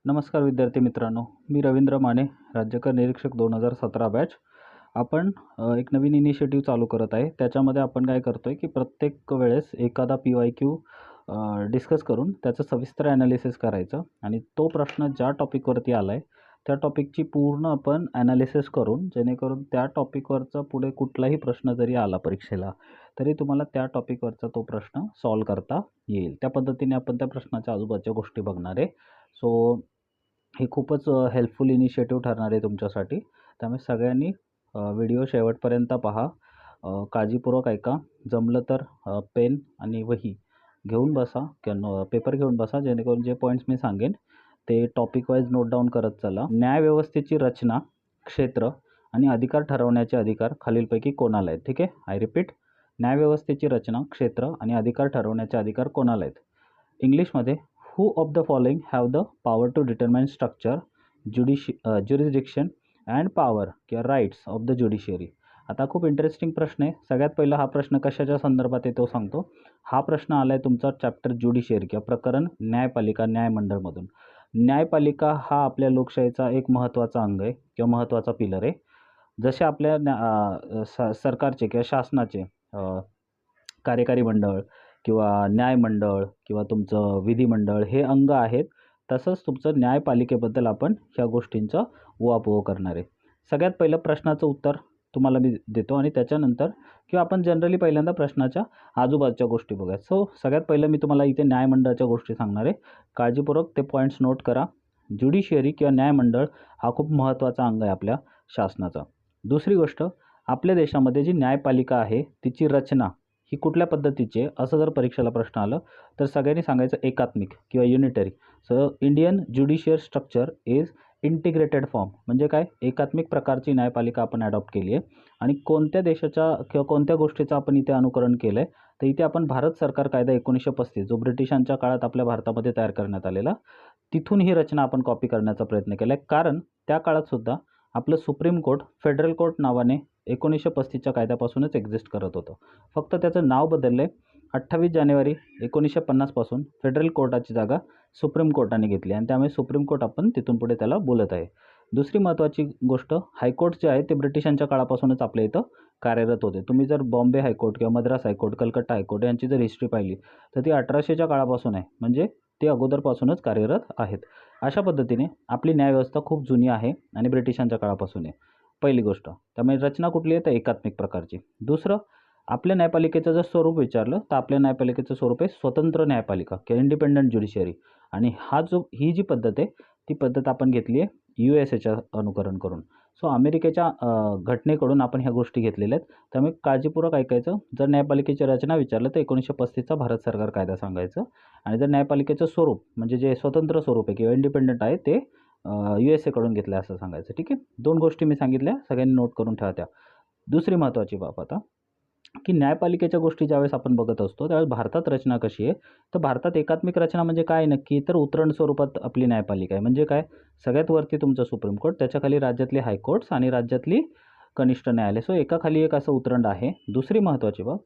नमस्कार विद्यार्थी मित्रांनो, मी रवींद्र माने, राज्यकर निरीक्षक 2017 बॅच. आपण एक नवीन इनिशिएटिव्ह चालू करत आहे. त्याच्यामध्ये आपण काय करतोय की प्रत्येक वेळेस एखादा PYQ डिस्कस करून त्याचं सविस्तर ॲनालिसिस करायचं आणि तो प्रश्न ज्या टॉपिकवरती आला आहे त्या टॉपिकची पूर्ण आपण ॲनालिसिस करून, जेणेकरून त्या टॉपिकवरचा पुढे कुठलाही प्रश्न जरी आला परीक्षेला तरी तुम्हाला त्या टॉपिकवरचा तो प्रश्न सॉल्व करता येईल. त्या पद्धतीने आपण त्या प्रश्नाच्या आजूबाजूच्या गोष्टी बघणार आहे. सो हे खूपच हेल्पफुल इनिशिएटिव्ह ठरणार आहे तुमच्यासाठी. त्यामुळे सगळ्यांनी व्हिडिओ शेवटपर्यंत पहा, काळजीपूर्वक ऐका. जमलं तर पेन आणि वही घेऊन बसा किंवा पेपर घेऊन बसा, जेणेकरून जे पॉईंट्स मी सांगेन ते टॉपिक वाईज नोट डाऊन करत चला. न्यायव्यवस्थेची रचना, क्षेत्र आणि अधिकार ठरवण्याचे अधिकार खालीलपैकी कोणाला आहेत? ठीक आहे, आय रिपीट. न्यायव्यवस्थेची रचना, क्षेत्र आणि अधिकार ठरवण्याचे अधिकार कोणाला आहेत? इंग्लिशमध्ये Who of the following have the power to determine structure, jurisdiction and power किंवा राईट्स ऑफ द ज्युडिशियरी? आता खूप इंटरेस्टिंग प्रश्न आहे. सगळ्यात पहिला हा प्रश्न कशाच्या संदर्भात आहे तो सांगतो. हा प्रश्न आला आहे तुमचा चॅप्टर ज्युडिशियरी किंवा प्रकरण न्यायपालिका, न्यायमंडळमधून. न्यायपालिका हा आपल्या लोकशाहीचा एक महत्त्वाचा अंग आहे किंवा महत्त्वाचा पिलर आहे. जसे आपल्या सरकारचे किंवा शासनाचे कार्यकारी मंडळ किंवा न्यायमंडळ किंवा तुमचं विधिमंडळ हे अंग आहेत, तसंच तुमचं न्यायपालिकेबद्दल आपण ह्या गोष्टींचा उहापोह करणार आहे. सगळ्यात पहिलं प्रश्नाचं उत्तर तुम्हाला मी देतो आणि त्याच्यानंतर किंवा आपण जनरली पहिल्यांदा प्रश्नाच्या आजूबाजूच्या गोष्टी बघूया. सो सगळ्यात पहिलं मी तुम्हाला इथे न्यायमंडळाच्या गोष्टी सांगणार आहे. काळजीपूर्वक ते पॉईंट्स नोट करा. ज्युडिशियरी किंवा न्यायमंडळ हा खूप महत्त्वाचा अंग आहे आपल्या शासनाचा. दुसरी गोष्ट, आपल्या देशामध्ये जी न्यायपालिका आहे तिची रचना ही कुठल्या पद्धतीची आहे असं जर परीक्षेला प्रश्न आलं तर सगळ्यांनी सांगायचं एकात्मिक किंवा unitary. So Indian judicial structure is integrated form. म्हणजे काय? एकात्मिक प्रकारची न्यायपालिका आपण ॲडॉप्ट केली आहे. आणि कोणत्या देशाच्या किंवा कोणत्या गोष्टीचं आपण इथे अनुकरण केलं आहे तर इथे आपण भारत सरकार कायदा 1935 जो ब्रिटिशांच्या काळात आपल्या भारतामध्ये तयार करण्यात आलेला, तिथून ही रचना आपण कॉपी करण्याचा प्रयत्न केला आहे. कारण त्या काळातसुद्धा आपलं सुप्रीम कोर्ट फेडरल कोर्ट नावाने 1935च्या कायद्यापासूनच एक्झिस्ट करत होतं. फक्त त्याचं नाव बदललं आहे. 28 जानेवारी 1950 पासून फेडरल कोर्टाची जागा सुप्रीम कोर्टाने घेतली आणि त्यामुळे सुप्रीम कोर्ट आपण तिथून पुढे त्याला बोलत आहे. दुसरी महत्त्वाची गोष्ट, हायकोर्ट जे आहे ते ब्रिटिशांच्या काळापासूनच आपल्या इथं कार्यरत होते. तुम्ही जर बॉम्बे हायकोर्ट किंवा मद्रास हायकोर्ट, कलकत्ता हायकोर्ट यांची जर हिस्ट्री पाहिली तर ती 1800च्या काळापासून आहे. म्हणजे ते अगोदरपासूनच कार्यरत आहेत. अशा पद्धतीने आपली न्यायव्यवस्था खूप जुनी आहे आणि ब्रिटिशांच्या काळापासून आहे. पहिली गोष्ट. त्यामुळे रचना कुठली आहे तर एकात्मिक प्रकारची. दुसरं, आपल्या न्यायपालिकेचं जर स्वरूप विचारलं तर आपल्या न्यायपालिकेचं स्वरूप आहे स्वतंत्र न्यायपालिका किंवा इंडिपेंडंट ज्युडिशियरी. आणि ही जी पद्धत आहे ती पद्धत आपण घेतली आहे USA अनुकरण करून. सो अमेरिकेच्या घटनेकडून आपण ह्या गोष्टी घेतलेल्या आहेत. त्यामुळे काळजीपूर्वक ऐकायचं. जर न्यायपालिकेची रचना विचारलं तर 1935चा भारत सरकार कायदा सांगायचं. आणि जर न्यायपालिकेचं स्वरूप म्हणजे जे स्वतंत्र स्वरूप आहे किंवा इंडिपेंडंट आहे ते USA कडून घेतलं असं सांगायचं. ठीक आहे, दोन गोष्टी मी सांगितल्या, सगळ्यांनी नोट करून ठेवा त्या. दुसरी महत्त्वाची बाब आता की न्यायपालिकेच्या गोष्टी ज्यावेळेस आपण बघत असतो त्यावेळेस भारतात रचना कशी आहे तर भारतात एकात्मिक रचना म्हणजे काय नक्की तर उतरण स्वरूपात आपली न्यायपालिका आहे. म्हणजे काय? सगळ्यात वरती तुमचं सुप्रीम कोर्ट, त्याच्याखाली राज्यातले हायकोर्ट्स आणि राज्यातली कनिष्ठ न्यायालय. सो एकाखाली एक असं उतरंड आहे. दुसरी महत्त्वाची बाब,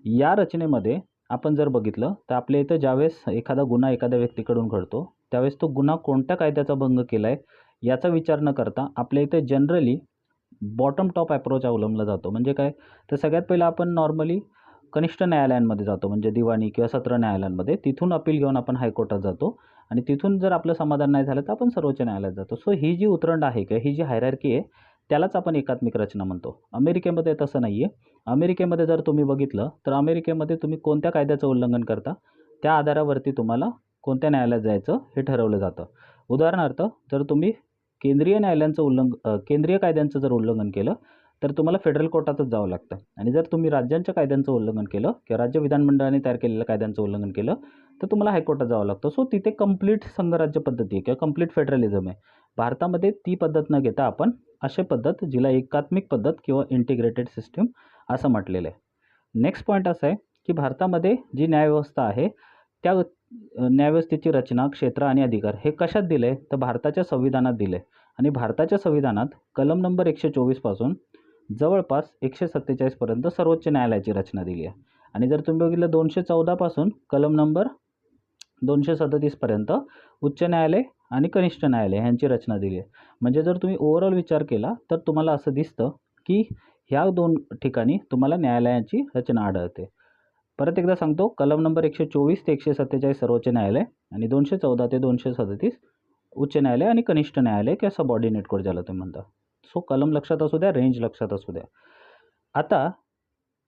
या रचनेमध्ये आपण जर बघितलं तर आपल्या इथं ज्यावेळेस एखादा गुन्हा एखाद्या व्यक्तीकडून घडतो त्यावेळेस तो गुन्हा कोणत्या कायद्याचा भंग केला आहे याचा विचार न करता आपल्या इथे जनरली बॉटम टॉप अप्रोच अवलंबला जातो. म्हणजे काय? तर सगळ्यात पहिलं आपण नॉर्मली कनिष्ठ न्यायालयांमध्ये जातो, म्हणजे दिवाणी किंवा सत्र न्यायालयांमध्ये. तिथून अपील घेऊन आपण हायकोर्टात जातो आणि तिथून जर आपलं समाधान नाही झालं तर आपण सर्वोच्च न्यायालयात जातो. सो ही जी उतरंड आहे किंवा ही जी हायरार्की आहे त्यालाच आपण एकात्मिक रचना म्हणतो. अमेरिकेमध्ये तसं नाही आहे. अमेरिकेमध्ये जर तुम्ही बघितलं तर अमेरिकेमध्ये तुम्ही कोणत्या कायद्याचं उल्लंघन करता त्या आधारावरती तुम्हाला कोणत्या न्यायालयात जायचं हे ठरवलं जातं. उदाहरणार्थ, जर तुम्ही केंद्रीय कायद्यांचं जर उल्लंघन केलं तर तुम्हाला फेडरल कोर्टातच जावं लागतं. आणि जर तुम्ही राज्यांच्या कायद्यांचं उल्लंघन केलं किंवा राज्य विधानमंडळाने तयार केलेल्या कायद्यांचं उल्लंघन केलं तर तुम्हाला हायकोर्टात जावं लागतं. सो तिथे कंप्लीट संघराज्य पद्धती आहे किंवा कंप्लीट फेडरलिझम आहे. भारतामध्ये ती पद्धत न घेता आपण अशी पद्धत जिला एकात्मिक पद्धत किंवा इंटिग्रेटेड सिस्टीम असं म्हटलेलं आहे. नेक्स्ट पॉईंट असा आहे की भारतामध्ये जी न्यायव्यवस्था आहे त्या न्यायव्यवस्थेची रचना, क्षेत्र आणि अधिकार हे कशात दिलं आहे तर भारताच्या संविधानात दिलं आहे. आणि भारताच्या संविधानात कलम नंबर 124 पासून जवळपास 147 पर्यंत सर्वोच्च न्यायालयाची रचना दिली आहे. आणि जर तुम्ही बघितलं 214 पासून कलम नंबर 237 पर्यंत उच्च न्यायालय आणि कनिष्ठ न्यायालय यांची रचना दिली आहे. म्हणजे जर तुम्ही ओव्हरऑल विचार केला तर तुम्हाला असं दिसतं की ह्या 2 ठिकाणी तुम्हाला न्यायालयांची रचना आढळते. परत एकदा सांगतो, कलम नंबर 124 ते 147 सर्वोच्च न्यायालय आणि 214 ते 237 उच्च न्यायालय आणि कनिष्ठ न्यायालय किंवा सबऑर्डिनेट कोर्ट ज्याला तुम्ही म्हणता. सो कलम लक्षात असू द्या, रेंज लक्षात असू द्या. आता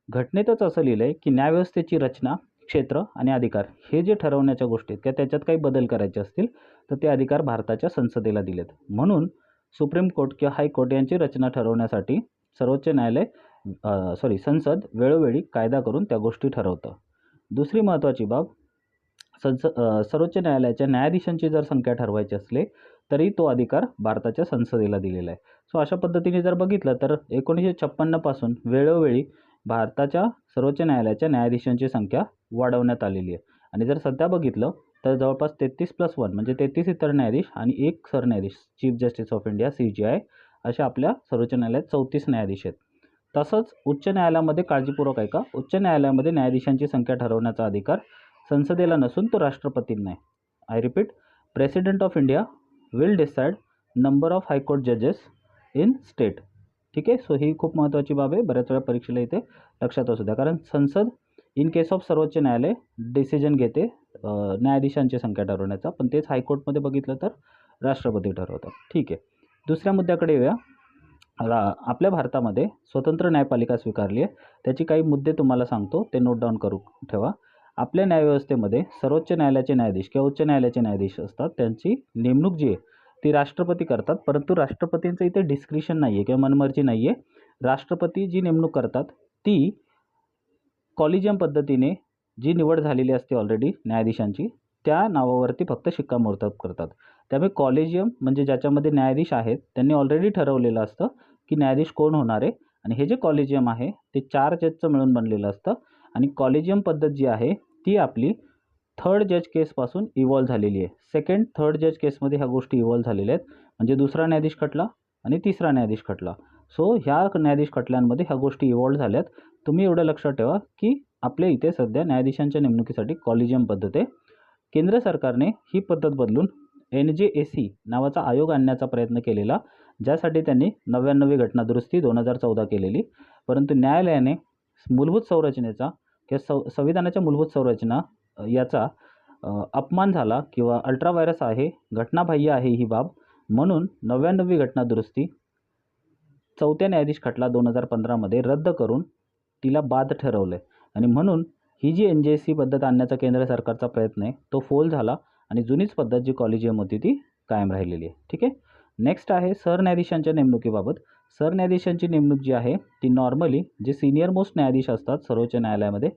घटनेतच असं लिहिलं आहे की न्यायव्यवस्थेची रचना, क्षेत्र आणि अधिकार हे जे ठरवण्याच्या गोष्टी आहेत किंवा त्याच्यात काही बदल करायचे असतील तर ते अधिकार भारताच्या संसदेला दिलेत. म्हणून सुप्रीम कोर्ट किंवा हायकोर्ट यांची रचना ठरवण्यासाठी सर्वोच्च न्यायालय संसद वेळोवेळी कायदा करून त्या गोष्टी ठरवतं. दुसरी महत्त्वाची बाब, सर्वोच्च न्यायालयाच्या न्यायाधीशांची जर संख्या ठरवायची असले तरी तो अधिकार भारताच्या संसदेला दिलेला आहे. सो अशा पद्धतीने जर बघितलं तर 1956 पासून वेळोवेळी भारताच्या सर्वोच्च न्यायालयाच्या न्यायाधीशांची संख्या वाढवण्यात आलेली आहे. आणि जर सध्या बघितलं तर जवळपास 33+1 म्हणजे 33 इतर न्यायाधीश आणि 1 सरन्यायाधीश, chief justice of India CJI, अशा आपल्या सर्वोच्च न्यायालयात 34 न्यायाधीश आहेत. तसंच उच्च न्यायालयामध्ये काळजीपूर्वक ऐका, उच्च न्यायालयामध्ये न्यायाधीशांची संख्या ठरवण्याचा अधिकार संसदेला नसून तो राष्ट्रपतींना आहे. I repeat, president of India will decide number of high court जजेस इन स्टेट. ठीक आहे. सो ही खूप महत्त्वाची बाब आहे, बऱ्याच वेळा परीक्षेला इथे लक्षात असू द्या. कारण संसद इन केस ऑफ सर्वोच्च न्यायालय डिसिजन घेते न्यायाधीशांची संख्या ठरवण्याचा, पण तेच हायकोर्टमध्ये बघितलं तर राष्ट्रपती ठरवतात. ठीक आहे. दुसऱ्या मुद्द्याकडे येऊया. आपल्या भारतामध्ये स्वतंत्र न्यायपालिका स्वीकारली आहे. त्याची काही मुद्दे तुम्हाला सांगतो, ते नोट डाऊन करू ठेवा. आपल्या न्यायव्यवस्थेमध्ये सर्वोच्च न्यायालयाचे न्यायाधीश किंवा उच्च न्यायालयाचे न्यायाधीश असतात, त्यांची नेमणूक जी आहे ती राष्ट्रपती करतात. परंतु राष्ट्रपतींचं इथे डिस्क्रिशन नाही आहे किंवा मनमर्जी नाही आहे. राष्ट्रपती जी नेमणूक करतात ती कॉलिजियम पद्धतीने जी निवड झालेली असते ऑलरेडी न्यायाधीशांची, त्या नावावरती फक्त शिक्कामोर्तब करतात. त्यामुळे कॉलेजियम म्हणजे ज्याच्यामध्ये न्यायाधीश आहेत त्यांनी ऑलरेडी ठरवलेलं असतं की न्यायाधीश कोण होणार आहे. आणि हे जे कॉलेजियम आहे ते 4 जजचं मिळून बनलेलं असतं. आणि कॉलेजियम पद्धत जी आहे ती आपली 3rd जज केसपासून इव्हॉल्व झालेली आहे. 2nd, 3rd जज केसमध्ये ह्या गोष्टी इव्हॉल्व झालेल्या आहेत. म्हणजे दुसरा न्यायाधीश खटला आणि तिसरा न्यायाधीश खटला. सो ह्या न्यायाधीश खटल्यांमध्ये ह्या गोष्टी इव्हॉल्व झाल्यात. तुम्ही एवढं लक्षात ठेवा की आपल्या इथे सध्या न्यायाधीशांच्या नेमणुकीसाठी कॉलेजियम पद्धत आहे. केंद्र सरकारने ही पद्धत बदलून NJAC नावाचा आयोग आणण्याचा प्रयत्न केलेला, ज्यासाठी त्यांनी 99वी घटना दुरुस्ती 2014 केलेली. परंतु न्यायालयाने मूलभूत संरचनेचा किंवा संविधानाच्या मूलभूत संरचना याचा अपमान झाला किंवा अल्ट्राव्हायरस आहे, घटनाबाह्य आहे ही बाब, म्हणून 99वी घटना दुरुस्ती 4थ्या न्यायाधीश खटला 2015मध्ये रद्द करून तिला बाद ठरवलं आहे. आणि म्हणून ही जी NJAC पद्धत आणण्याचा केंद्र सरकारचा प्रयत्न आहे तो फोल झाला आणि जुनीच पद्धत जी कॉलेजियम होती ती कायम राहिलेली आहे. ठीक आहे. नेक्स्ट आहे सरन्यायाधीशांच्या नेमणुकीबाबत. सरन्यायाधीशांची नेमणूक जी आहे ती नॉर्मली जे सिनियर मोस्ट न्यायाधीश असतात सर्वोच्च न्यायालयामध्ये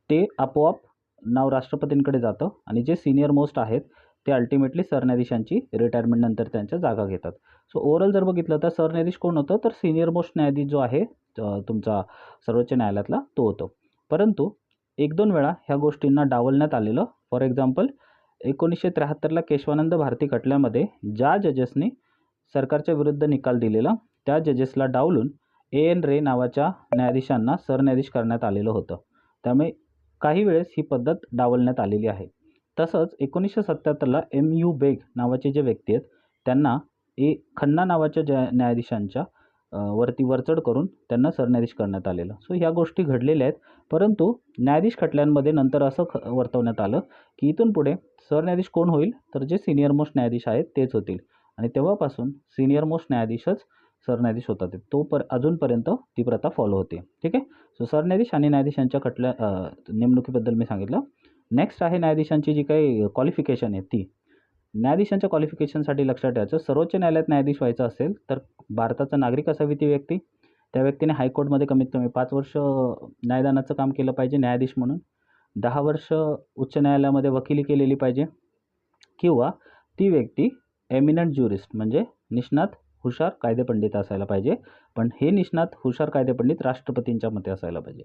ते आपोआप नाव राष्ट्रपतींकडे जातं आणि जे सिनियर मोस्ट आहेत ते अल्टिमेटली सरन्यायाधीशांची रिटायरमेंटनंतर त्यांच्या जागा घेतात. सो ओव्हरऑल जर बघितलं तर सरन्यायाधीश कोण होतं तर सिनियर मोस्ट न्यायाधीश जो आहे तुमचा सर्वोच्च न्यायालयातला तो होतो. परंतु 1-2 वेळा ह्या गोष्टींना डावलण्यात आलेलं. फॉर एक्झाम्पल 1973ला केशवानंद भारती खटल्यामध्ये ज्या जजेसने सरकारच्या विरुद्ध निकाल दिलेला त्या जजेसला डावलून AN रे नावाच्या न्यायाधीशांना सरन्यायाधीश करण्यात आलेलं होतं. त्यामुळे काही वेळेस ही पद्धत डावलण्यात आलेली आहे. तसंच 1977ला MU बेग नावाचे जे व्यक्ती आहेत त्यांना खन्ना नावाच्या ज्या न्यायाधीशांच्या वरती वरचढ करून त्यांना सरन्यायाधीश करण्यात आलेलं. सो ह्या गोष्टी घडलेल्या आहेत. परंतु न्यायाधीश खटल्यांमध्ये नंतर असं वर्तवण्यात आलं की इथून पुढे सरन्यायाधीश कोण होईल तर जे सिनियर मोस्ट न्यायाधीश आहेत तेच होतील. आणि तेव्हापासून सिनियर मोस्ट न्यायाधीशच सरन्यायाधीश होतात. अजूनपर्यंत ती प्रथा फॉलो होते. ठीक आहे. सो सरन्यायाधीश आणि न्यायाधीशांच्या नेमणुकीबद्दल मी सांगितलं. नेक्स्ट आहे न्यायाधीशांची जी काही क्वालिफिकेशन आहे ती. न्यायाधीशांच्या क्वालिफिकेशनसाठी लक्षात ठेवायचं, सर्वोच्च न्यायालयात न्यायाधीश व्हायचं असेल तर भारताचा नागरिक असावी ती व्यक्ती. त्या व्यक्तीने हायकोर्टमध्ये कमीत कमी 5 वर्ष न्यायदानाचं काम केलं पाहिजे न्यायाधीश म्हणून. 10 वर्ष उच्च न्यायालयामध्ये वकिली केलेली पाहिजे. किंवा ती व्यक्ती एमिनंट ज्युरिस्ट म्हणजे निष्णात हुशार कायदेपंडित असायला पाहिजे. पण हे निष्णात हुशार कायदेपंडित राष्ट्रपतींच्या मते असायला पाहिजे.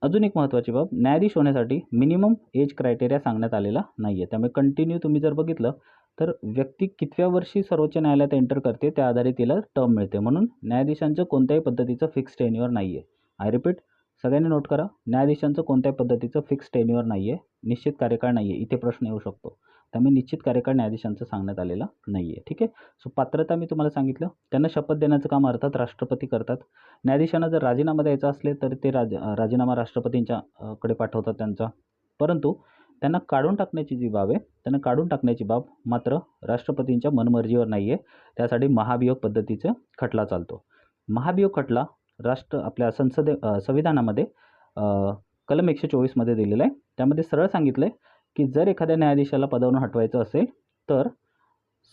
अजून एक महत्त्वाची बाब, न्यायाधीश होण्यासाठी मिनिमम एज क्रायटेरिया सांगण्यात आलेला नाही आहे. त्यामुळे कंटिन्यू तुम्ही जर बघितलं तर व्यक्ती कितव्या वर्षी सर्वोच्च न्यायालयात एंटर करते त्या आधारे तिला टर्म मिळते. म्हणून न्यायाधीशांचं कोणत्याही पद्धतीचं फिक्स टेन्युअर नाही आहे. आय रिपीट, सगळ्यांनी नोट करा, न्यायाधीशांचं कोणत्याही पद्धतीचं फिक्स टेन्युअर नाही आहे, निश्चित कार्यकाळ नाही आहे. इथे प्रश्न येऊ शकतो, त्यामुळे निश्चित कार्यकाळ न्यायाधीशांचं सांगण्यात आलेला नाही आहे. ठीक आहे. सो पात्रता मी तुम्हाला सांगितलं, त्यांना शपथ देण्याचं काम अर्थात राष्ट्रपती करतात. न्यायाधीशांना जर राजीनामा द्यायचा असले तर ते राजीनामा राष्ट्रपतींच्या कडे पाठवतात त्यांचा. परंतु त्यांना काढून टाकण्याची जी बाब आहे, त्यांना काढून टाकण्याची बाब मात्र राष्ट्रपतींच्या मनमर्जीवर नाही आहे. त्यासाठी महाभियोग पद्धतीचा खटला चालतो. महाभियोग खटला आपल्या संविधानामध्ये कलम 124 मध्ये दिलेलं आहे. त्यामध्ये सरळ सांगितलं आहे की जर एखाद्या न्यायाधीशाला पदावरून हटवायचं असेल तर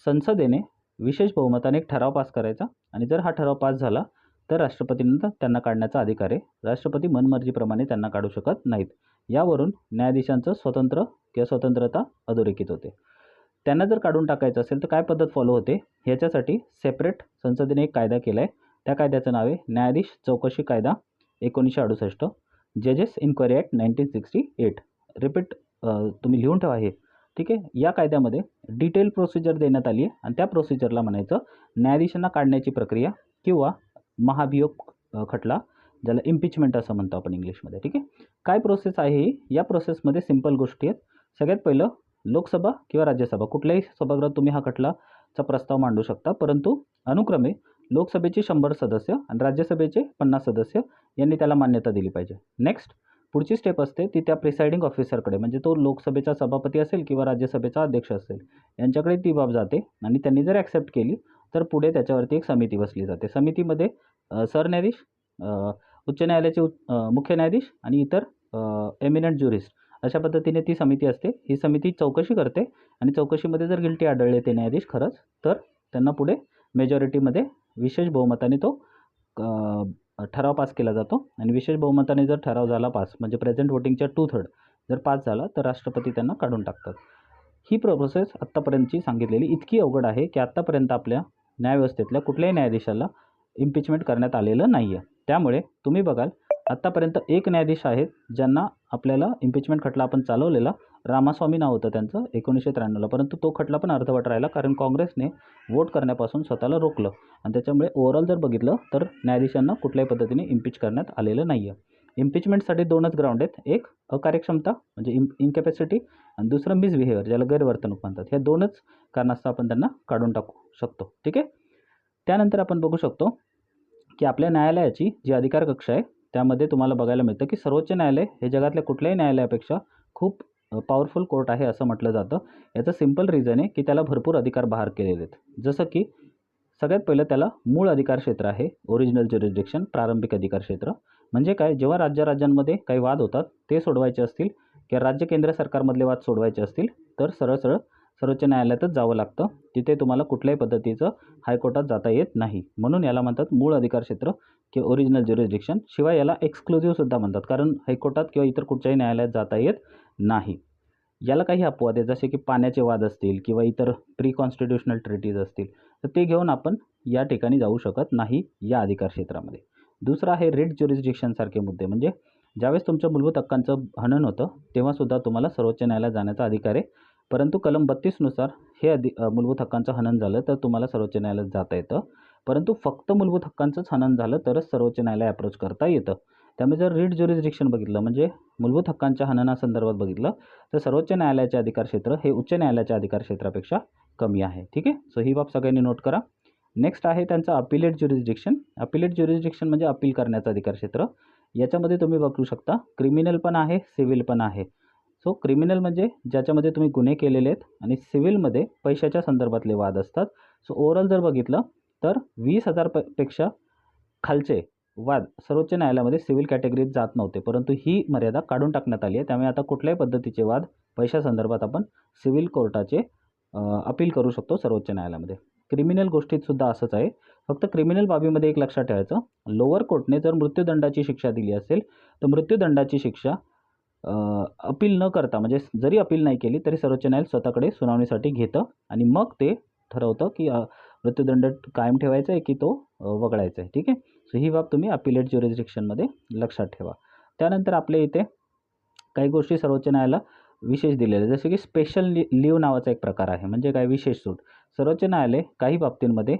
संसदेने विशेष बहुमताने एक ठराव पास करायचा आणि जर हा ठराव पास झाला तर राष्ट्रपतींना त्यांना काढण्याचा अधिकार आहे. राष्ट्रपती मनमर्जीप्रमाणे त्यांना काढू शकत नाहीत. यावरून न्यायाधीशांचं स्वतंत्रता अधोरेखित होते. त्यांना जर काढून टाकायचं असेल तर काय पद्धत फॉलो होते, ह्याच्यासाठी सेपरेट संसदेने एक कायदा केला आहे. त्या कायद्याचं नाव आहे न्यायाधीश चौकशी कायदा 1968, जजेस इन्क्वायरी ॲक्ट 1968. रिपीट तुम्ही लिहून ठेवा हे. ठीक आहे. या कायद्यामध्ये डिटेल प्रोसिजर देण्यात आली आहे आणि त्या प्रोसिजरला म्हणायचं न्यायाधीशांना काढण्याची प्रक्रिया किंवा महाभियोग खटला, ज्याला इम्पिचमेंट असं म्हणतो आपण इंग्लिशमध्ये. ठीक आहे. काय प्रोसेस आहे ही? या प्रोसेसमध्ये सिंपल गोष्टी आहेत. सगळ्यात पहिलं लोकसभा किंवा राज्यसभा कुठल्याही सभागृहात तुम्ही हा खटलाचा प्रस्ताव मांडू शकता, परंतु अनुक्रमे लोकसभेचे 100 सदस्य आणि राज्यसभेचे 50 सदस्य यांनी त्याला मान्यता दिली पाहिजे. नेक्स्ट पुढची स्टेप असते ती त्या प्रिसाइडिंग ऑफिसरकडे, म्हणजे तो लोकसभेचा सभापती असेल किंवा राज्यसभेचा अध्यक्ष असेल, यांच्याकडे ती बाब जाते आणि त्यांनी जर ॲक्सेप्ट केली तर पुढे त्याच्यावरती एक समिती बसली जाते. समितीमध्ये सरन्यायाधीश, उच्च न्यायालयाचे मुख्य न्यायाधीश आणि इतर एमिनंट ज्युरिस्ट अशा पद्धतीने ती समिती असते. ही समिती चौकशी करते आणि चौकशीमध्ये जर गिल्टी आढळले ते न्यायाधीश खरंच, तर त्यांना पुढे मेजॉरिटीमध्ये विशेष बहुमताने तो ठराव पास केला जातो आणि विशेष बहुमताने जर ठराव झाला पास, म्हणजे प्रेझेंट वोटिंगच्या 2/3 जर पास झाला तर राष्ट्रपती त्यांना काढून टाकतात. ही प्रोसेस आत्तापर्यंतची सांगितलेली इतकी अवघड आहे की आत्तापर्यंत आपल्या न्यायव्यवस्थेतल्या कुठल्याही न्यायाधीशाला इम्पिचमेंट करण्यात आलेलं नाही आहे. त्यामुळे तुम्ही बघाल आत्तापर्यंत एक न्यायाधीश आहेत ज्यांना आपल्याला इम्पिचमेंट खटला आपण चालवलेला, रामास्वामी नाव होतं त्यांचं 1993ला, परंतु तो खटला पण अर्धवट राहिला कारण काँग्रेसने वोट करण्यापासून स्वतःला रोखलं आणि त्याच्यामुळे ओव्हरऑल जर बघितलं तर न्यायाधीशांना कुठल्याही पद्धतीने इम्पिच करण्यात आलेलं नाही आहे. इम्पिचमेंटसाठी 2च ग्राउंड आहेत, एक अकार्यक्षमता म्हणजे इनकॅपॅसिटी आणि दुसरं मिसबिहेवियर ज्याला गैरवर्तणूक म्हणतात. ह्या 2च कारणास्तव आपण त्यांना काढून टाकू शकतो. ठीक आहे. त्यानंतर आपण बघू शकतो की आपल्या न्यायालयाची जी अधिकार कक्ष आहे त्यामध्ये तुम्हाला बघायला मिळतं की सर्वोच्च न्यायालय हे जगातल्या कुठल्याही न्यायालयापेक्षा खूप पॉवरफुल कोर्ट आहे असं म्हटलं जातं. याचं सिंपल रिझन आहे की त्याला भरपूर अधिकार बहाल केलेले आहेत. जसं की सगळ्यात पहिलं त्याला मूळ अधिकार क्षेत्र आहे, ओरिजिनल ज्युरिस्डिक्शन, प्रारंभिक अधिकार क्षेत्र. म्हणजे काय, जेव्हा राज्यांमध्ये काही वाद होतात ते सोडवायचे असतील किंवा राज्य केंद्र सरकारमधले वाद सोडवायचे असतील तर सरळ सर्वोच्च न्यायालयातच जावं लागतं. तिथे तुम्हाला कुठल्याही पद्धतीचं हायकोर्टात जाता येत नाही. म्हणून याला म्हणतात मूळ अधिकार क्षेत्र किंवा ओरिजिनल ज्युरिस्डिक्शन. शिवाय याला एक्सक्लुझिव्हसुद्धा म्हणतात कारण हायकोर्टात किंवा इतर कुठच्याही न्यायालयात जाता येत नाही. याला काही अपवाद आहेत, जसे की पाण्याचे वाद असतील किंवा इतर प्री कॉन्स्टिट्युशनल ट्रिटीज असतील तर ते घेऊन आपण या ठिकाणी जाऊ शकत नाही या अधिकार क्षेत्रामध्ये. दुसरं आहे रिट ज्युरिस्डिक्शनसारखे मुद्दे, म्हणजे ज्यावेळेस तुमच्या मूलभूत हक्कांचं हनन होतं तेव्हासुद्धा तुम्हाला सर्वोच्च न्यायालयात जाण्याचा अधिकार आहे. परंतु कलम 32नुसार हे मूलभूत हक्कांचं हनन झालं तर तुम्हाला सर्वोच्च न्यायालयात जाता येतं. परंतु फक्त मूलभूत हक्कांचंच हनन झालं तरच सर्वोच्च न्यायालय अप्रोच करता येतं. त्यामुळे जर रिट ज्युरिस्डिक्शन बघितलं म्हणजे मूलभूत हक्कांच्या हननासंदर्भात बघितलं तर सर्वोच्च न्यायालयाचे अधिकार क्षेत्र हे उच्च न्यायालयाच्या अधिकार क्षेत्रापेक्षा कमी आहे. ठीक आहे. सो ही बाब सगळ्यांनी नोट करा. नेक्स्ट आहे त्यांचं अपिलेट ज्युरिस्डिक्शन. अपिलेट ज्युरिस्डिक्शन म्हणजे अपील करण्याचं अधिकार क्षेत्र. याच्यामध्ये तुम्ही बघू शकता क्रिमिनल पण आहे, सिव्हिल पण आहे. सो क्रिमिनल म्हणजे ज्याच्यामध्ये तुम्ही गुन्हे केलेले आहेत आणि सिव्हिलमध्ये पैशाच्या संदर्भातले वाद असतात. सो ओव्हरऑल जर बघितलं तर 20,000 पेक्षा खालचे वाद सर्वोच्च न्यायालयामध्ये सिव्हिल कॅटेगरीत जात नव्हते, परंतु ही मर्यादा काढून टाकण्यात आली आहे. त्यामुळे आता कुठल्याही पद्धतीचे वाद पैशासंदर्भात आपण सिव्हिल कोर्टाचे अपील करू शकतो सर्वोच्च न्यायालयामध्ये. क्रिमिनल गोष्टीतसुद्धा असंच आहे. फक्त क्रिमिनल बाबीमध्ये एक लक्षात ठेवायचं, लोअर कोर्टने जर मृत्यूदंडाची शिक्षा दिली असेल तर मृत्यूदंडाची शिक्षा अपील न करता, म्हणजे जरी अपील नाही केली तरी सर्वोच्च न्यायालय स्वतःकडे सुनावणीसाठी घेतं आणि मग ते ठरवतं की मृत्यूदंड कायम ठेवायचा आहे की तो वगळायचा आहे. ठीक आहे. सो ही बाब तुम्ही अपिलेट ज्युरिस्डिक्शनमध्ये लक्षात ठेवा. त्यानंतर आपल्या इथे काही गोष्टी सर्वोच्च न्यायालय विशेष दिलेले, जसे की स्पेशल लीव्ह नावाचा एक प्रकार आहे. म्हणजे काय? विशेष सूट. सर्वोच्च न्यायालय काही बाबतींमध्ये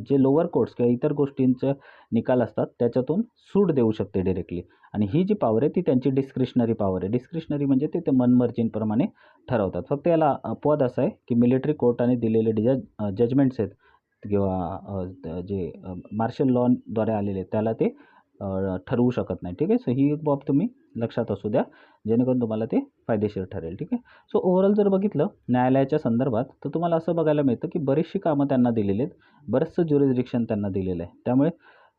जे लोअर कोर्ट्स किंवा इतर गोष्टींचे निकाल असतात त्याच्यातून सूट देऊ शकते डायरेक्टली. आणि ही जी पॉवर आहे ती त्यांची डिस्क्रिशनरी पॉवर आहे. डिस्क्रिशनरी म्हणजे ते मनमर्जीप्रमाणे ठरवतात. फक्त याला अपवाद असा आहे की मिलिटरी कोर्टाने दिलेले जजमेंट्स आहेत किंवा जे मार्शल लॉद्वारे आलेले त्याला ते ठरवू शकत नाही. ठीक आहे. सो ही एक बाब तुम्ही लक्षात असू द्या, जेणेकरून तुम्हाला ते फायदेशीर ठरेल. ठीक आहे. सो ओव्हरऑल जर बघितलं न्यायालयाच्या संदर्भात तर तुम्हाला असं बघायला मिळतं की बरीचशी कामं त्यांना दिलेली आहेत, बरंचसं ज्युरिसडिक्शन त्यांना दिलेलं आहे. त्यामुळे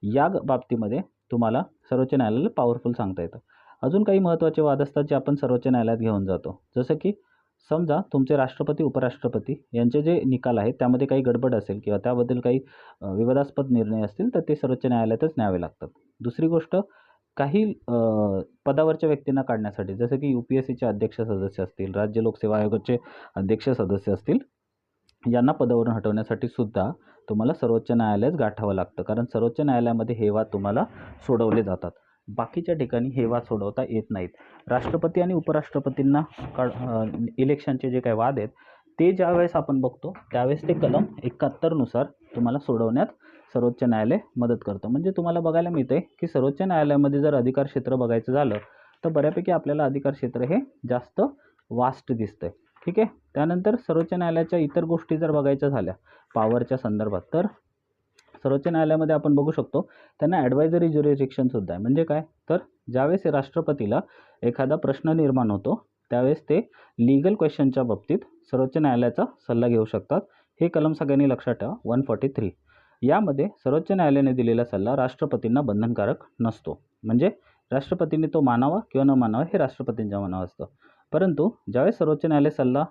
या बाबतीमध्ये तुम्हाला सर्वोच्च न्यायालयाला पॉवरफुल सांगता येतं. अजून काही महत्त्वाचे वाद असतात जे आपण सर्वोच्च न्यायालयात घेऊन जातो. जसं की समजा तुमचे राष्ट्रपती, उपराष्ट्रपती यांचे जे निकाल आहेत त्यामध्ये काही गडबड असेल किंवा त्याबद्दल काही विवादास्पद निर्णय असतील तर ते सर्वोच्च न्यायालयातच न्यावे लागतात. दुसरी गोष्ट, काही पदावरच्या व्यक्तींना काढण्यासाठी, जसं की UPSCचे अध्यक्ष सदस्य असतील, राज्य लोकसेवा आयोगाचे अध्यक्ष सदस्य असतील, यांना पदावरून हटवण्यासाठी सुद्धा तुम्हाला सर्वोच्च न्यायालयच गाठावं लागतं. कारण सर्वोच्च न्यायालयामध्ये हे वाद तुम्हाला सोडवले जातात. बाकीच्या ठिकाणी हे वाद सोडवता येत नाहीत. राष्ट्रपती आणि उपराष्ट्रपतींना इलेक्शनचे जे काही वाद आहेत ते ज्यावेळेस आपण बघतो त्यावेळेस ते कलम 71 नुसार तुम्हाला सोडवण्यात सर्वोच्च न्यायालय मदत करतं. म्हणजे तुम्हाला बघायला मिळते की सर्वोच्च न्यायालयामध्ये जर अधिकार क्षेत्र बघायचं झालं तर बऱ्यापैकी आपल्याला अधिकार क्षेत्र हे जास्त वास्ट दिसतंय. ठीक आहे. त्यानंतर सर्वोच्च न्यायालयाच्या इतर गोष्टी जर बघायच्या झाल्या पॉवरच्या संदर्भात, तर सर्वोच्च न्यायालयामध्ये आपण बघू शकतो त्यांना ॲडवायझरी ज्युरिसडिक्शनसुद्धा आहे. म्हणजे काय? तर ज्यावेळेस राष्ट्रपतीला एखादा प्रश्न निर्माण होतो त्यावेळेस ते लीगल क्वेश्चनच्या बाबतीत सर्वोच्च न्यायालयाचा सल्ला घेऊ शकतात. हे कलम सगळ्यांनी लक्षात ठेवा, 143. यामध्ये सर्वोच्च न्यायालयाने दिलेला सल्ला राष्ट्रपतींना बंधनकारक नसतो. म्हणजे राष्ट्रपतींनी तो मानावा किंवा न मानावा हे राष्ट्रपतींच्या मनावर असतं. परंतु ज्यावेळेस सर्वोच्च न्यायालय सल्ला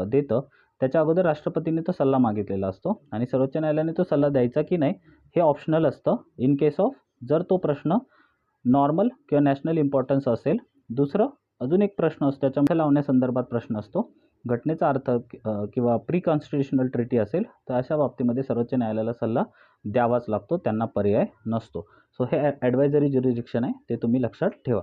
देतं त्याच्या अगोदर राष्ट्रपतींनी तो सल्ला मागितलेला असतो आणि सर्वोच्च न्यायालयाने तो सल्ला द्यायचा की नाही हे ऑप्शनल असतं इन केस ऑफ जर तो प्रश्न नॉर्मल किंवा नॅशनल इम्पॉर्टन्स असेल. दुसरं अजून एक प्रश्न असतो त्याच्यामध्ये लावण्यासंदर्भात प्रश्न असतो, घटनेचा अर्थ किंवा प्री कॉन्स्टिट्युशनल ट्रिटी असेल तर अशा बाबतीमध्ये सर्वोच्च न्यायालयाला सल्ला द्यावाच लागतो, त्यांना पर्याय नसतो. सो हे ॲडवायझरी ज्युरिसडिक्शन आहे, ते तुम्ही लक्षात ठेवा.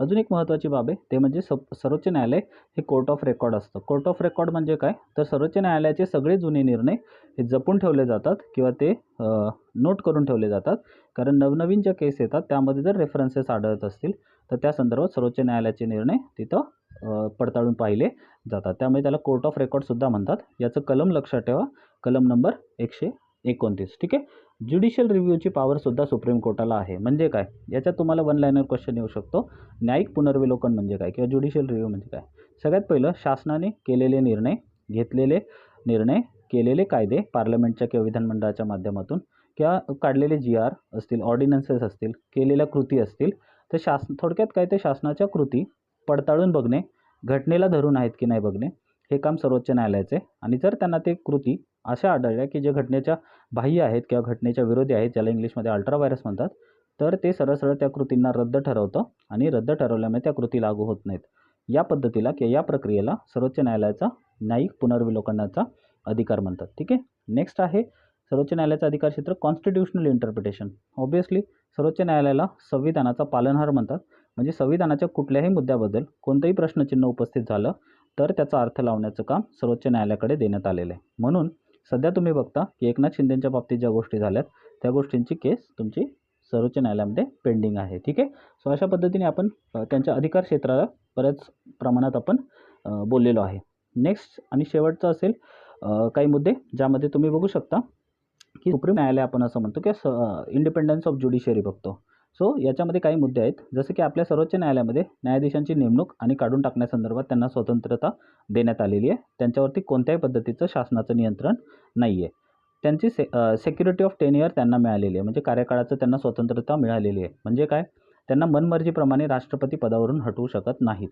अजून एक महत्त्वाची बाब आहे ते म्हणजे सर्वोच्च न्यायालय हे कोर्ट ऑफ रेकॉर्ड असतं. कोर्ट ऑफ रेकॉर्ड म्हणजे काय? तर सर्वोच्च न्यायालयाचे सगळे जुने निर्णय हे जपून ठेवले जातात किंवा ते नोट करून ठेवले जातात. कारण नवनवीन ज्या केस येतात त्यामध्ये जर रेफरन्सेस आढळत असतील तर त्या संदर्भात सर्वोच्च न्यायालयाचे निर्णय तिथं पडताळून पाहिले जातात. त्यामुळे त्याला कोर्ट ऑफ रेकॉर्डसुद्धा म्हणतात. याचं कलम लक्षात ठेवा, कलम नंबर 129. ठीक आहे. ज्युडिशियल रिव्ह्यूची पॉवरसुद्धा सुप्रीम कोर्टाला आहे. म्हणजे काय? याच्यात तुम्हाला वन लाईनर क्वेश्चन येऊ शकतो, न्यायिक पुनर्विलोकन म्हणजे काय किंवा ज्युडिशियल रिव्ह्यू म्हणजे काय? सगळ्यात पहिलं, शासनाने केलेले निर्णय, घेतलेले निर्णय, केलेले कायदे पार्लमेंटच्या किंवा विधानमंडळाच्या माध्यमातून किंवा काढलेले GR असतील, ऑर्डिनन्सेस असतील, केलेल्या कृती असतील, तर थोडक्यात काय ते शासनाच्या कृती पडताळून बघणे, घटनेला धरून आहेत की नाही बघणे, हे काम सर्वोच्च न्यायालयाचे. आणि जर त्यांना ते कृती अशा आढळल्या की जे घटनेच्या बाह्य आहेत किंवा घटनेच्या विरोधी आहेत, ज्याला इंग्लिशमध्ये अल्ट्रा व्हायरस म्हणतात, तर ते सरळ सरळ त्या कृतींना रद्द ठरवतं आणि रद्द ठरवल्यामुळे त्या कृती लागू होत नाहीत. या पद्धतीला किंवा या प्रक्रियेला सर्वोच्च न्यायालयाचा न्यायिक पुनर्विलोकनाचा अधिकार म्हणतात. ठीक आहे. नेक्स्ट आहे सर्वोच्च न्यायालयाचा अधिकार क्षेत्र कॉन्स्टिट्युशनल इंटरप्रिटेशन. ऑब्वियसली सर्वोच्च न्यायालयाला संविधानाचा पालनहार म्हणतात. म्हणजे संविधानाच्या कुठल्याही मुद्द्याबद्दल कोणतंही प्रश्नचिन्ह उपस्थित झालं तर त्याचा अर्थ लावण्याचं काम सर्वोच्च न्यायालयाकडे देण्यात आलेलं आहे. म्हणून सध्या तुम्ही बघता की एकनाथ शिंदेंच्या बाबतीत ज्या गोष्टी झाल्यात त्या गोष्टींची केस तुमची सर्वोच्च न्यायालयामध्ये पेंडिंग आहे. ठीक आहे. सो अशा पद्धतीने आपण त्यांच्या अधिकार क्षेत्राला बऱ्याच प्रमाणात आपण बोललेलो आहे. नेक्स्ट आणि शेवटचं असेल काही मुद्दे ज्यामध्ये तुम्ही बघू शकता की सुप्रीम न्यायालय आपण असं म्हणतो की इंडिपेंडन्स ऑफ ज्युडिशियरी बघतो. सो याच्यामध्ये काही मुद्दे आहेत, जसं की आपल्या सर्वोच्च न्यायालयामध्ये न्यायाधीशांची नेमणूक आणि काढून टाकण्यासंदर्भात त्यांना स्वतंत्रता देण्यात आलेली आहे. त्यांच्यावरती कोणत्याही पद्धतीचं शासनाचं नियंत्रण नाही आहे. त्यांची सेक्युरिटी ऑफ टेन्युअर त्यांना मिळालेली आहे, म्हणजे कार्यकाळाचं त्यांना स्वतंत्रता मिळालेली आहे. म्हणजे काय? त्यांना मनमर्जीप्रमाणे राष्ट्रपती पदावरून हटवू शकत नाहीत.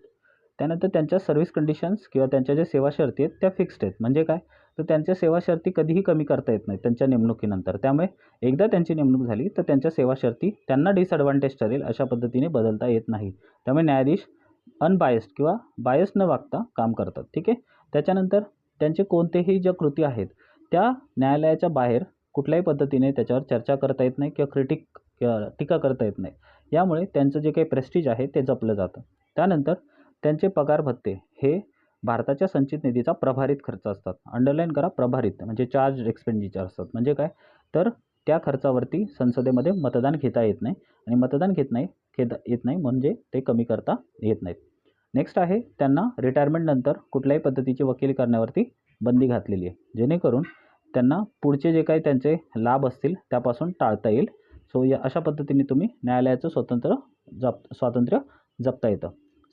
त्यानंतर त्यांच्या सर्व्हिस कंडिशन्स किंवा त्यांच्या ज्या सेवा शर्ती आहेत त्या फिक्स्ड आहेत. म्हणजे काय? तर त्यांच्या सेवा शर्ती कधीही कमी करता येत नाहीत त्यांच्या नेमणुकीनंतर. त्यामुळे एकदा त्यांची नेमणूक झाली तर त्यांच्या सेवा शर्ती त्यांना डिसॲडव्हान्टेज ठरेल अशा पद्धतीने बदलता येत नाही. त्यामुळे न्यायाधीश अनबायस्ड किंवा बायस न वागता काम करतात. ठीक आहे. त्याच्यानंतर त्यांचे कोणतेही ज्या कृती आहेत त्या न्यायालयाच्या बाहेर कुठल्याही पद्धतीने त्याच्यावर चर्चा करता येत नाही किंवा टीका करता येत नाही. यामुळे त्यांचं जे काही प्रेस्टिज आहे ते जपलं जातं. त्यानंतर त्यांचे पगार भत्ते हे भारताच्या संचित निधीचा प्रभारित खर्च असतात. अंडरलाईन करा, प्रभारित म्हणजे चार्ज एक्सपेंडिचर असतात. म्हणजे काय, तर त्या खर्चावरती संसदेमध्ये मतदान घेता येत नाही आणि मतदान घेता येत नाही म्हणजे ते कमी करता येत नाहीत. नेक्स्ट आहे, त्यांना रिटायरमेंटनंतर कुठल्याही पद्धतीची वकिली करण्यावरती बंदी घातलेली आहे, जेणेकरून त्यांना पुढचे जे काही त्यांचे लाभ असतील त्यापासून टाळता येईल. सो या अशा पद्धतीने तुम्ही न्यायालयाचं स्वातंत्र्य जपता येतं.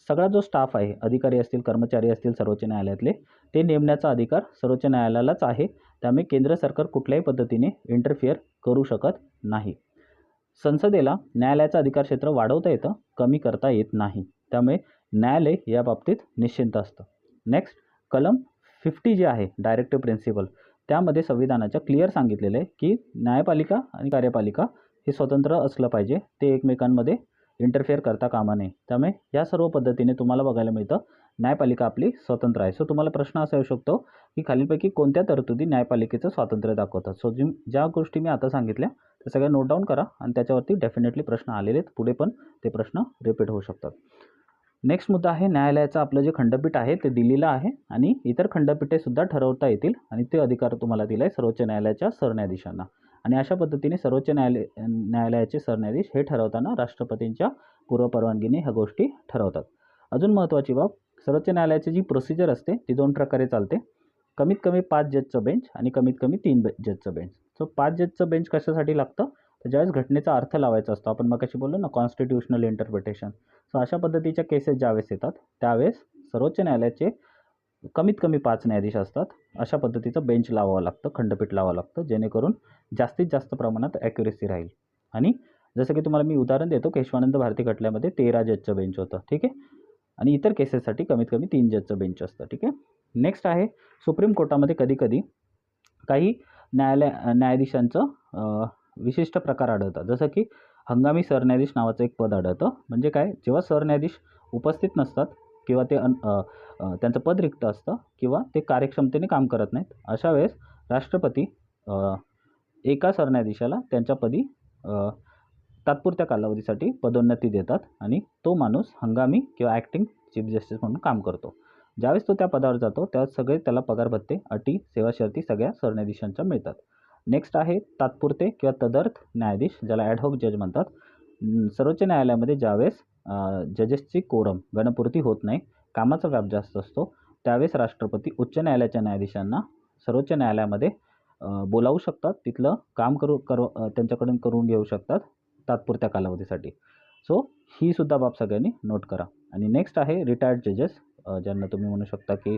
सगळा जो स्टाफ आहे, अधिकारी असतील, कर्मचारी असतील सर्वोच्च न्यायालयातले, ते नेमण्याचा अधिकार सर्वोच्च न्यायालयालाच आहे. त्यामुळे केंद्र सरकार कुठल्याही पद्धतीने इंटरफिअर करू शकत नाही. संसदेला न्यायालयाचं अधिकार क्षेत्र वाढवता येतं, कमी करता येत नाही. त्यामुळे न्यायालय या बाबतीत निश्चिंत असतं. नेक्स्ट, कलम 50 जे आहे डायरेक्टिव्ह प्रिन्सिपल, त्यामध्ये संविधानाच्या क्लिअर सांगितलेलं आहे की न्यायपालिका आणि कार्यपालिका हे स्वतंत्र असलं पाहिजे, ते एकमेकांमध्ये इंटरफेअर करता कामा नये. त्यामुळे या सर्व पद्धतीने तुम्हाला बघायला मिळतं न्यायपालिका आपली स्वतंत्र आहे. सो तुम्हाला प्रश्न असा येऊ शकतो की खालीलपैकी कोणत्या तरतुदी न्यायपालिकेचं स्वातंत्र्य दाखवतात. सो ज्या गोष्टी मी आता सांगितल्या त्या सगळ्या नोट डाऊन करा आणि त्याच्यावरती डेफिनेटली प्रश्न आलेले आहेत, पुढे पण ते प्रश्न रिपीट होऊ शकतात. नेक्स्ट मुद्दा आहे, न्यायालयाचं आपलं जे खंडपीठ आहे ते दिल्लीला आहे आणि इतर खंडपीठे सुद्धा ठरवता येतील आणि ते अधिकार तुम्हाला दिला आहे सर्वोच्च न्यायालयाच्या सरन्यायाधीशांना. आणि अशा पद्धतीने सर्वोच्च न्यायालयाचे सरन्यायाधीश हे ठरवताना राष्ट्रपतींच्या पूर्वपरवानगीने ह्या गोष्टी ठरवतात. अजून महत्त्वाची बाब, सर्वोच्च न्यायालयाची जी प्रोसिजर असते ती 2 प्रकारे चालते. कमीत कमी 5 जजचं बेंच आणि कमीत कमी 3 जजचं बेंच. सो 5 जजचं बेंच कशासाठी लागतं, तर ज्यावेळेस घटनेचा अर्थ लावायचा असतो, आपण मगाशी बोललो ना कॉन्स्टिट्यूशनल इंटरप्रिटेशन. सो अशा पद्धतीच्या केसेस ज्यावेळेस येतात त्यावेळेस सर्वोच्च न्यायालयाचे कमीत कमी 5 न्यायाधीश असतात. अशा पद्धतीचं बेंच लावावं लागतं, खंडपीठ लावावं लागतं, जेणेकरून जास्तीत जास्त प्रमाणात ॲक्युरेसी राहील. आणि जसं की तुम्हाला मी उदाहरण देतो, केशवानंद भारती खटल्यामध्ये 13 जजचं बेंच होतं, ठीक आहे. आणि इतर केसेससाठी कमीत कमी 3 जजचं बेंच असतं, ठीक आहे. नेक्स्ट आहे, सुप्रीम कोर्टामध्ये कधीकधी काही न्यायाधीशांचं विशिष्ट प्रकार आढळतात. जसं की हंगामी सरन्यायाधीश नावाचं एक पद आढळतं. म्हणजे काय, जेव्हा सरन्यायाधीश उपस्थित नसतात किंवा ते त्यांचं पद रिक्त असतं किंवा ते कार्यक्षमतेने काम करत नाहीत, अशा वेळेस राष्ट्रपती एका सरन्यायाधीशाला त्यांच्यापदी तात्पुरत्या कालावधीसाठी पदोन्नती देतात आणि तो माणूस हंगामी किंवा ॲक्टिंग चीफ जस्टिस म्हणून काम करतो. ज्यावेळेस तो त्या पदावर जातो त्यावेळेस सगळे त्याला पगार भत्ते, अटी, सेवा शर्ती सगळ्या सरन्यायाधीशांच्या मिळतात. नेक्स्ट आहे तात्पुरते किंवा तदर्थ न्यायाधीश, ज्याला ॲडहॉक जज म्हणतात. सर्वोच्च न्यायालयामध्ये ज्यावेळेस जजेसची कोरम गणपूर्ती होत नाही, कामाचा व्याप जास्त असतो, त्यावेळेस राष्ट्रपती उच्च न्यायालयाच्या न्यायाधीशांना सर्वोच्च न्यायालयामध्ये बोलावू शकतात, तिथलं काम त्यांच्याकडून करून घेऊ शकतात तात्पुरत्या कालावधीसाठी. सो ही सुद्धा बाब सगळ्यांनी नोट करा. आणि नेक्स्ट आहे रिटायर्ड जजेस, ज्यांना तुम्ही म्हणू शकता की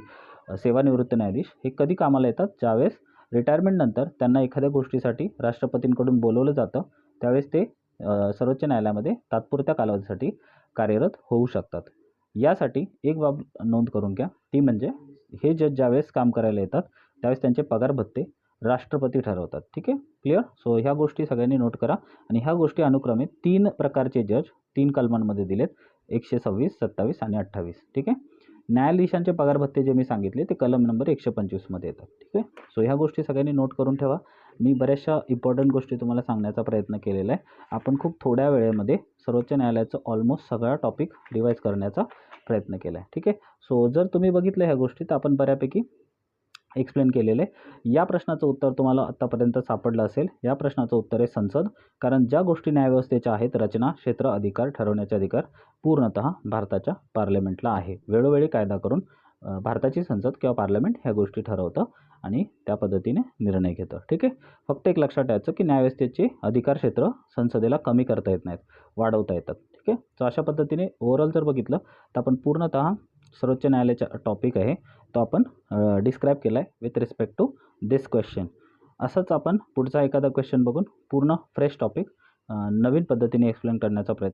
सेवानिवृत्त न्यायाधीश. हे कधी कामाला येतात, ज्यावेळेस रिटायरमेंटनंतर त्यांना एखाद्या गोष्टीसाठी राष्ट्रपतींकडून बोलवलं जातं, त्यावेळेस ते सर्वोच्च न्यायालयामध्ये तात्पुरत्या कालावधीसाठी कार्यरत होऊ शकतात. यासाठी एक बाब नोंद करून घ्या, ती म्हणजे हे जज ज्यावेळेस काम करायला येतात त्यावेळेस त्यांचे पगार भत्ते राष्ट्रपती ठरवतात, ठीक आहे. क्लिअर. सो ह्या गोष्टी सगळ्यांनी नोट करा. आणि ह्या गोष्टी अनुक्रमे 3 प्रकारचे जज 3 कलमांमध्ये दिलेत, 126, 27 आणि 28, ठीक आहे. न्यायाधीशांचे पगार भत्ते जे मी सांगितले ते कलम नंबर 125 मध्ये येतात, ठीक आहे. सो ह्या गोष्टी सगळ्यांनी नोट करून ठेवा. मी बऱ्याचशा इम्पॉर्टंट गोष्टी तुम्हाला सांगण्याचा प्रयत्न केलेला आहे. आपण खूप थोड्या वेळेमध्ये सर्वोच्च न्यायालयाचं ऑलमोस्ट सगळा टॉपिक रिवाईज करण्याचा प्रयत्न केला आहे, ठीक आहे. सो जर तुम्ही बघितलं ह्या गोष्टी तर आपण बऱ्यापैकी एक्सप्लेन केलेलं आहे. या प्रश्नाचं उत्तर तुम्हाला आत्तापर्यंत सापडलं असेल. या प्रश्नाचं उत्तर आहे संसद. कारण ज्या गोष्टी न्यायव्यवस्थेच्या आहेत, रचना, क्षेत्र, अधिकार, ठरवण्याचे अधिकार पूर्णतः भारताच्या पार्लमेंटला आहे. वेळोवेळी कायदा करून भारताची संसद किंवा पार्लमेंट ह्या गोष्टी ठरवतं आणि त्या पद्धतीने निर्णय घेतं, ठीक आहे. फक्त एक लक्षात ठेवायचं की न्यायव्यवस्थेचे अधिकार क्षेत्र संसदेला कमी करता येत नाहीत, वाढवता येतात, ठीक आहे. तर अशा पद्धतीने ओव्हरऑल जर बघितलं तर आपण पूर्णतः सर्वोच्च न्यायालयाचा टॉपिक आहे तो आपण डिस्क्राईब केला आहे with respect to this question. असंच आपण पुढचा एखादा क्वेश्चन बघून पूर्ण फ्रेश टॉपिक नवीन पद्धतीने एक्सप्लेन करण्याचा प्रयत्न